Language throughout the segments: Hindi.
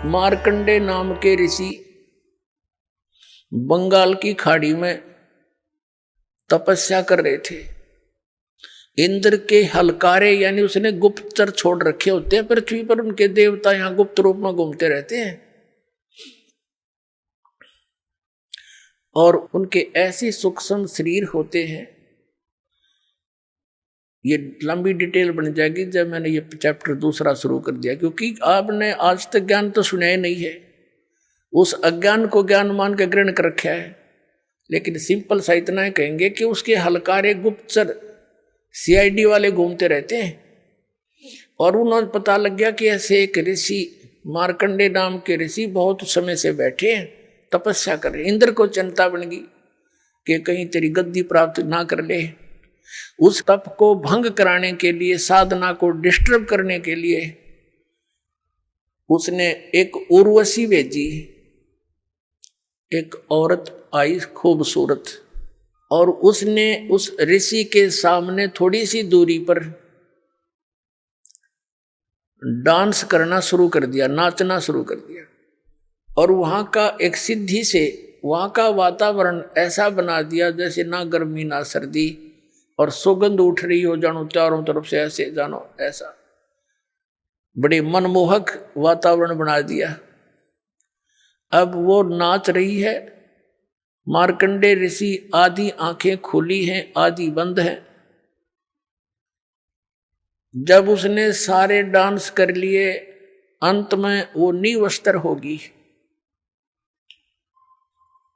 मार्कंडे नाम के ऋषि बंगाल की खाड़ी में तपस्या कर रहे थे। इंद्र के हलकारे यानी उसने गुप्तचर छोड़ रखे होते हैं पृथ्वी पर, उनके देवता यहां गुप्त रूप में घूमते रहते हैं और उनके ऐसे सूक्ष्म शरीर होते हैं। ये लंबी डिटेल बन जाएगी जब मैंने ये चैप्टर दूसरा शुरू कर दिया, क्योंकि आपने आज तक ज्ञान तो सुना ही नहीं है, उस अज्ञान को ज्ञान मान के ग्रहण कर रखा है। लेकिन सिंपल सा इतना है कहेंगे कि उसके हलकारे गुप्तचर सीआईडी वाले घूमते रहते हैं और उन्होंने पता लग गया कि ऐसे एक ऋषि मार्कंडे नाम के ऋषि बहुत समय से बैठे हैं, तपस्या कर रहे। इंद्र को चिंता बन गई कि कहीं तेरी गद्दी प्राप्त ना कर ले। उस तप को भंग कराने के लिए, साधना को डिस्टर्ब करने के लिए उसने एक उर्वशी भेजी। एक औरत आई खूबसूरत, और उसने उस ऋषि के सामने थोड़ी सी दूरी पर डांस करना शुरू कर दिया, नाचना शुरू कर दिया। और वहां का एक सिद्धि से वहां का वातावरण ऐसा बना दिया जैसे ना गर्मी ना सर्दी, और सुगंध उठ रही हो जानो चारों तरफ से, ऐसे जानो ऐसा बड़े मनमोहक वातावरण बना दिया। अब वो नाच रही है। मार्कंडे ऋषि आधी आंखें खुली हैं, आधी बंद हैं। जब उसने सारे डांस कर लिए, अंत में वो निवस्त्र होगी।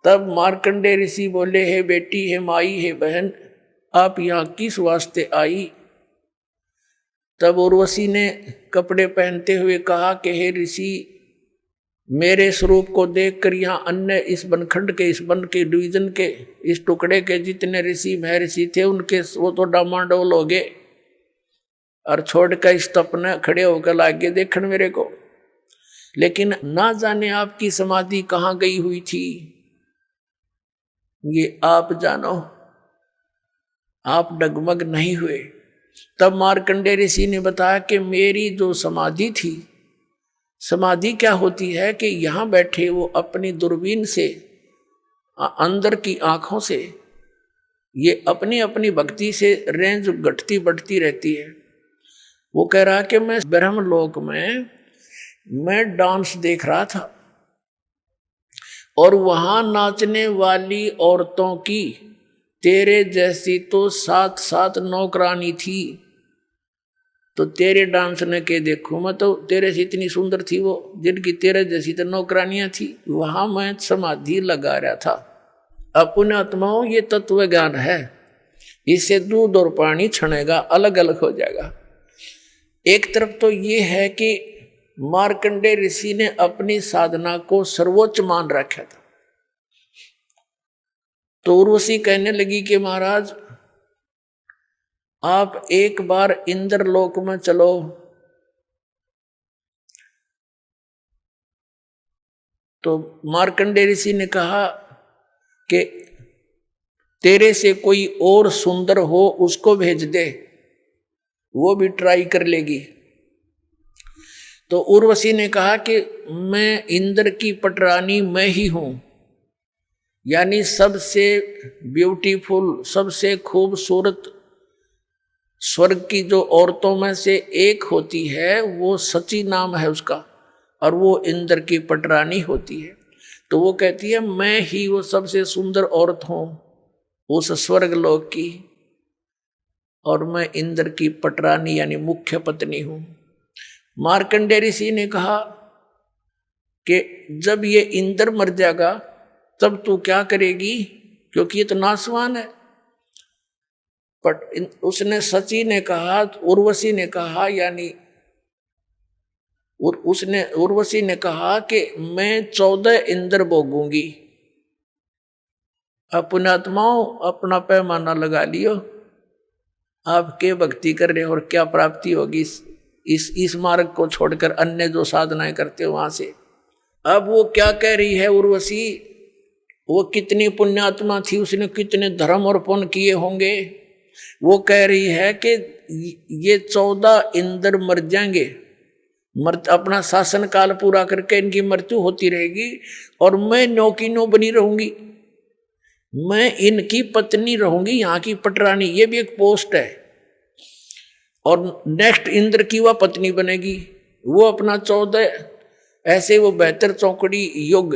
तब मार्कंडे ऋषि बोले, हे बेटी, हे माई, हे बहन, आप यहां किस वास्ते आई? तब उर्वशी ने कपड़े पहनते हुए कहा कि हे ऋषि, मेरे स्वरूप को देखकर यहाँ अन्य इस बनखंड के, इस वन के, डिवीजन के, इस टुकड़े के जितने ऋषि महर्षि थे उनके वो तो डामाडोल हो गए और छोड़कर इस तपने खड़े होकर लागे देखने मेरे को। लेकिन ना जाने आपकी समाधि कहाँ गई हुई थी, ये आप जानो। आप डगमग नहीं हुए। तब मार्कंडे ऋषि ने बताया कि मेरी जो समाधि थी, समाधि क्या होती है कि यहां बैठे वो अपनी दूरबीन से, अंदर की आंखों से, ये अपनी अपनी भक्ति से रेंज घटती बढ़ती रहती है। वो कह रहा कि मैं ब्रह्मलोक में मैं डांस देख रहा था और वहां नाचने वाली औरतों की तेरे जैसी तो 7-7 नौकरानी थी। तो तेरे डांस ने के देखूं मैं, तो तेरे से इतनी सुंदर थी वो, जिनकी तेरे जैसी तो नौकरानियां थी। वहां मैं समाधि लगा रहा था। अपने आत्माओं, ये तत्व ज्ञान है, इससे दूध और पानी छनेगा, अलग अलग हो जाएगा। एक तरफ तो ये है कि मार्कंडे ऋषि ने अपनी साधना को सर्वोच्च मान रखा था। तो उर्वशी कहने लगी कि महाराज, आप एक बार इंद्रलोक में चलो। तो मार्कंडे ऋषि ने कहा कि तेरे से कोई और सुंदर हो उसको भेज दे, वो भी ट्राई कर लेगी। तो उर्वशी ने कहा कि मैं इंद्र की पटरानी मैं ही हूं, यानी सबसे ब्यूटीफुल, सबसे खूबसूरत स्वर्ग की जो औरतों में से एक होती है, वो सची नाम है उसका, और वो इंद्र की पटरानी होती है। तो वो कहती है मैं ही वो सबसे सुंदर औरत हूं उस स्वर्ग लोक की, और मैं इंद्र की पटरानी यानी मुख्य पत्नी हूं। मार्कंडे ऋषि ने कहा कि जब ये इंद्र मर जाएगा तब तू क्या करेगी, क्योंकि ये तो नासवान है। पर उसने सची ने कहा, उर्वशी ने कहा, यानी उर्वशी ने कहा कि मैं 14 इंद्र भोगूंगी। अपने आत्माओं, अपना पैमाना लगा लियो, आप क्या भक्ति कर रहे हो और क्या प्राप्ति होगी इस मार्ग को छोड़कर अन्य जो साधनाएं करते हो वहां से। अब वो क्या कह रही है उर्वशी, वो कितनी पुण्यात्मा थी, उसने कितने धर्म और पुण्य किए होंगे। वो कह रही है कि ये 14 इंद्र मर जाएंगे, अपना शासन काल पूरा करके इनकी मृत्यु होती रहेगी और मैं नो की नो बनी रहूंगी, मैं इनकी पत्नी रहूंगी, यहाँ की पटरानी। ये भी एक पोस्ट है। और नेक्स्ट इंद्र की वह पत्नी बनेगी, वो अपना 14 ऐसे वो 72 चौकड़ी युग,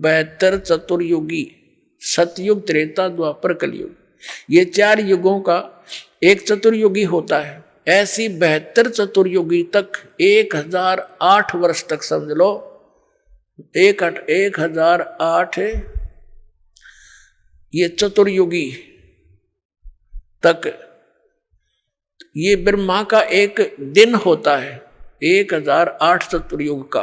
72 चतुर्युगी, सतयुग, त्रेता, द्वापर, कलयुग, ये 4 युगों का एक चतुर्युगी होता है। ऐसी 72 चतुर्युगी तक 1008 वर्ष तक समझ लो, 1008 ये चतुर्युगी तक ये ब्रह्मा का एक दिन होता है, 1008 चतुर्युग का।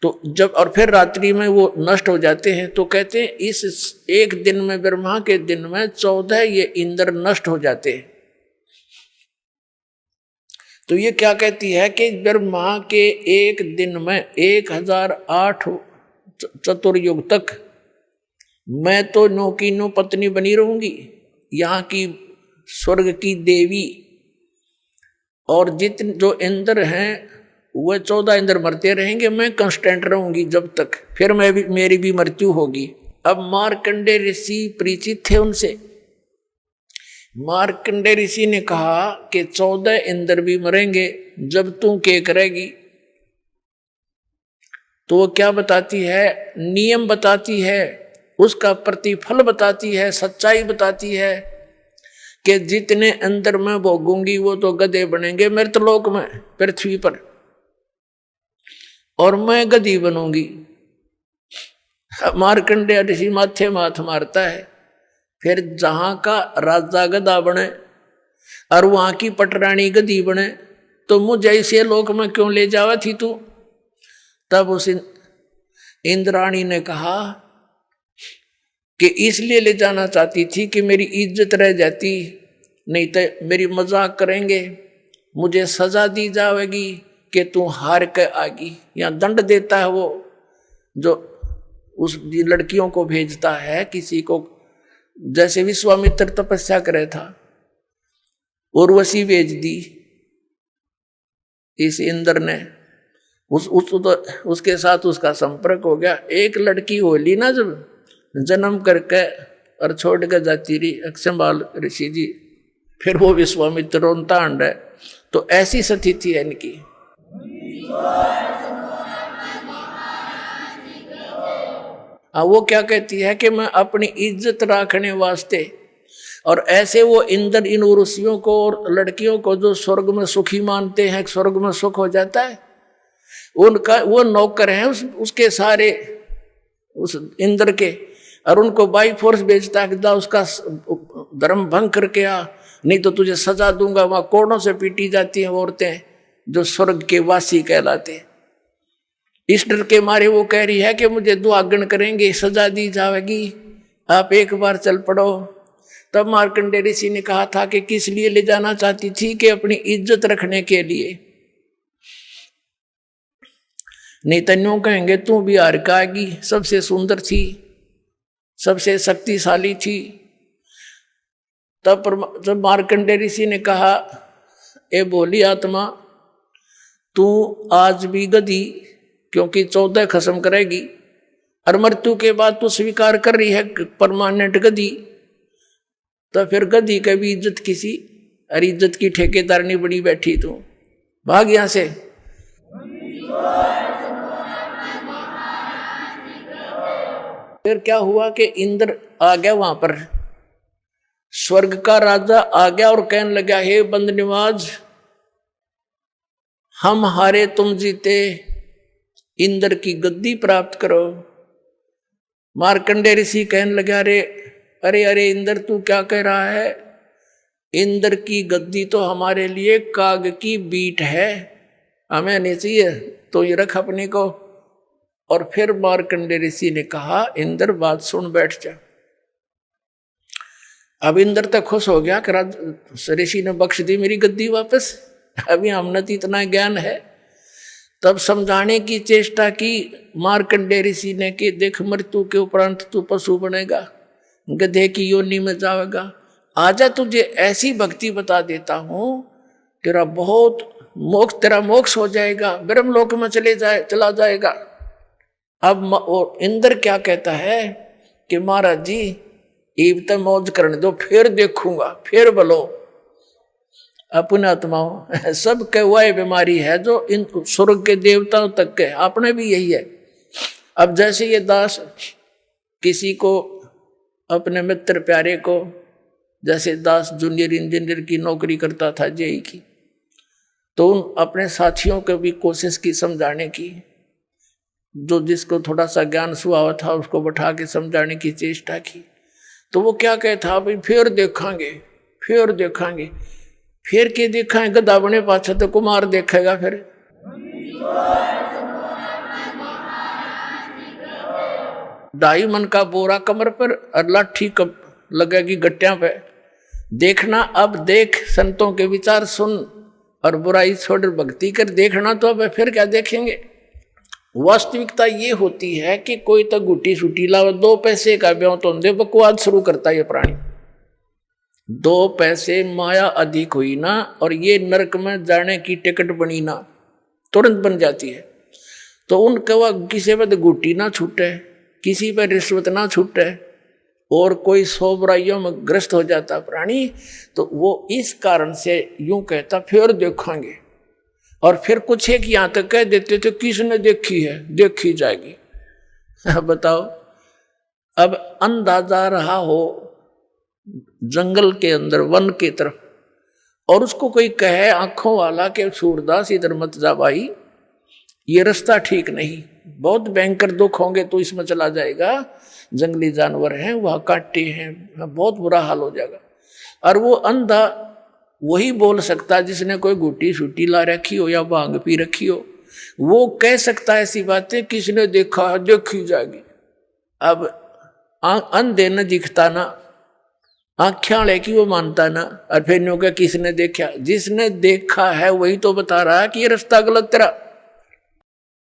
तो जब और फिर रात्रि में वो नष्ट हो जाते हैं, तो कहते हैं इस एक दिन में, ब्रह्मा के दिन में 14 ये इंद्र नष्ट हो जाते हैं। तो ये क्या कहती है कि ब्रह्मा के एक दिन में 1008 चतुर्युग तक मैं तो नो की नो पत्नी बनी रहूंगी, यहाँ की स्वर्ग की देवी। और जितने जो इंद्र हैं वह 14 इंद्र मरते रहेंगे, मैं कांस्टेंट रहूंगी जब तक, फिर मेरी भी मृत्यु होगी। अब मार्कंडे ऋषि परिचित थे उनसे। मार्कंडे ऋषि ने कहा कि 14 इंद्र भी मरेंगे जब तू के करेगी। तो वो क्या बताती है, नियम बताती है, उसका प्रतिफल बताती है, सच्चाई बताती है कि जितने अंदर में भोगूंगी वो तो गधे बनेंगे मृतलोक में, पृथ्वी पर, और मैं गधी बनूंगी। मार्कंडेय ऋषि माथे माथ मारता है, फिर जहां का राजा गधा बने और वहां की पटरानी गधी बने, तो मुझे ऐसे लोक में क्यों ले जावा थी तू। तब उस इंद्राणी ने कहा कि इसलिए ले जाना चाहती थी कि मेरी इज्जत रह जाती, नहीं तो मेरी मजाक करेंगे, मुझे सजा दी जाएगी कि तू हार के आगी। या दंड देता है वो जो उस लड़कियों को भेजता है किसी को, जैसे विश्वामित्र तपस्या करे था, उर्वशी भेज दी इस इंद्र ने, उसके साथ उसका संपर्क हो गया। एक लड़की होली ना जब जन्म करके और छोड़ कर जाती रही अक्षमाल ऋषि जी, फिर वो विश्वामित्र रोनता अंड है। तो ऐसी स्थिति है इनकी। वो क्या कहती है कि मैं अपनी इज्जत रखने वास्ते, और ऐसे वो इंद्र इन ऋषियों को और लड़कियों को जो स्वर्ग में सुखी मानते हैं, स्वर्ग में सुख हो जाता है, उनका वो नौकर हैं उसके सारे, उस इंद्र के, और उनको बाई फोर्स भेजता है कि जा उसका धर्म भंग करके आ, नहीं तो तुझे सजा दूंगा। वहां कोड़ों से पीटी जाती हैं औरतें जो स्वर्ग के वासी कहलाते। इस डर के मारे वो कह रही है कि मुझे दुआगन करेंगे, सजा दी जाएगी, आप एक बार चल पड़ो। तब मार्कंडेय ऋषि ने कहा था कि किस लिए ले जाना चाहती थी, कि अपनी इज्जत रखने के लिए, नहीं तो न्यों कहेंगे तू भी हार के आएगी, सबसे सुंदर थी, सबसे शक्तिशाली थी। तब जब मार्कंडेय ऋषि ने कहा, ए भोली आत्मा, तू आज भी गधी, क्योंकि 14 खत्म करेगी, और मृत्यु के बाद तू स्वीकार कर रही है परमानेंट गधी, तो फिर गधी का भी इज्जत किसी, और इज्जत की ठेकेदार नहीं बड़ी बैठी तू, भाग यहां से। फिर क्या हुआ कि इंद्र आ गया वहां पर, स्वर्ग का राजा आ गया और कहने लगा, हे बंद निवाज, हम हारे तुम जीते, इंद्र की गद्दी प्राप्त करो। मार्कंडेय ऋषि कहने लगा, अरे अरे इंद्र तू क्या कह रहा है, इंद्र की गद्दी तो हमारे लिए काग की बीट है, हमें नहीं चाहिए, तो ये रख अपने को। और फिर मार्कंडेय ऋषि ने कहा, इंद्र बात सुन बैठ जा। अब इंद्र तक खुश हो गया कि ऋषि ने बख्श दी मेरी गद्दी वापस, अभी हमने तो इतना ज्ञान है। तब समझाने की चेष्टा की मार्कंडेय ऋषि ने कि देख, मृत्यु के उपरांत तू पशु बनेगा, गधे की योनि में जाएगा, आजा तुझे ऐसी भक्ति बता देता हूं, तेरा बहुत मोक्ष तेरा मोक्ष हो जाएगा, ब्रह्मलोक में चला जाएगा। अब और इंद्र क्या कहता है कि महाराज जी इब तक मौज करने दो, फिर देखूंगा, फिर बोलो। अपने आत्माओं सब के वह बीमारी है जो इन स्वर्ग के देवताओं तक के, अपने भी यही है। अब जैसे ये दास किसी को, अपने मित्र प्यारे को, जैसे दास जूनियर इंजीनियर की नौकरी करता था जेई की, तो उन अपने साथियों को भी कोशिश की समझाने की, जो जिसको थोड़ा सा ज्ञान स्वभाव था उसको बैठा के समझाने की चेष्टा की। तो वो क्या कहता, भाई फिर देखांगे, फिर देखांगे। फिर के देखाएं, गधा बने पाछा तो कुमार देखेगा। फिर ढाई मन का बोरा कमर पर और लाठी लगेगी गट्टियां पे। देखना अब देख, संतों के विचार सुन और बुराई छोड़ भक्ति कर। देखना तो अब फिर क्या देखेंगे। वास्तविकता ये होती है कि कोई तो गुटी सुटी लावे, 2 पैसे का ब्यों तो दे, बकवाद शुरू करता है ये प्राणी। 2 पैसे माया अधिक हुई ना, और ये नरक में जाने की टिकट बनी ना, तुरंत बन जाती है। तो उनका वह किसी पर गुटी ना छूटे, किसी पर रिश्वत ना छूटे, और कोई 100 बुराइयों में ग्रस्त हो जाता प्राणी। तो वो इस कारण से यूं कहता फिर देखेंगे, और फिर कुछ एक यहाँ तक कह देते थे किसने देखी है, देखी जाएगी। अब बताओ, अब अंधा जा रहा हो जंगल के अंदर, वन की तरफ, और उसको कोई कहे आंखों वाला के सूरदास इधर मत जा भाई, ये रास्ता ठीक नहीं, बहुत भयंकर दुख होंगे तो इसमें चला जाएगा, जंगली जानवर हैं, वहाँ कांटे हैं, बहुत बुरा हाल हो जाएगा। और वो अंधा वही बोल सकता है जिसने कोई गुटी सूटी ला रखी हो या भांग पी रखी हो, वो कह सकता है ऐसी बातें, किसने देखा है, देखी जाएगी। अब अंधे न दिखता ना, आँखें वाले की वो मानता ना, और फिर न्यों का किसने देखा, जिसने देखा है वही तो बता रहा है कि ये रास्ता गलत तेरा।